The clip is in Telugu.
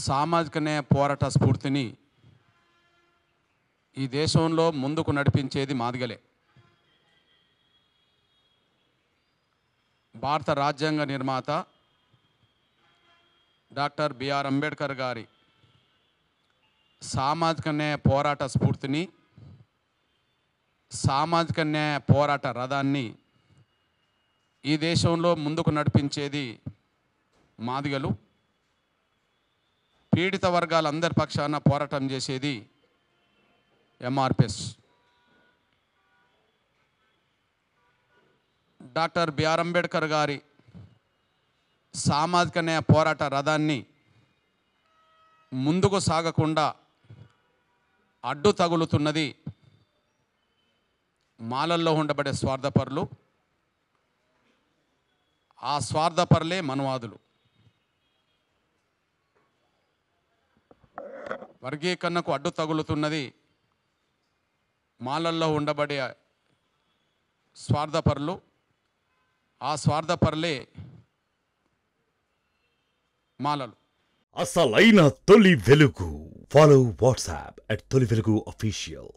సామాజిక న్యాయ పోరాట స్ఫూర్తిని ఈ దేశంలో ముందుకు నడిపించేది మాదిగలే. భారత రాజ్యాంగ నిర్మాత డాక్టర్ బిఆర్ అంబేద్కర్ గారి సామాజిక న్యాయ పోరాట స్ఫూర్తిని, సామాజిక న్యాయ పోరాట రథాన్ని ఈ దేశంలో ముందుకు నడిపించేది మాదిగలు. పీడిత వర్గాలందరి పక్షాన పోరాటం చేసేది ఎంఆర్పిఎస్. డాక్టర్ బిఆర్ అంబేద్కర్ గారి సామాజిక న్యాయ పోరాట రథాన్ని ముందుకు సాగకుండా అడ్డు తగులుతున్నది మాలల్లో ఉండబడే స్వార్థపరులు. ఆ స్వార్థపరులే మనువాదులు. వర్గీకరణకు అడ్డు తగులుతున్నది మాలల్లో ఉండబడే స్వార్థపరులు. ఆ స్వార్థపరులే మాలలు. అసలైన తొలి వెలుగు. ఫాలో వాట్సాప్ @తొలి వెలుగు official.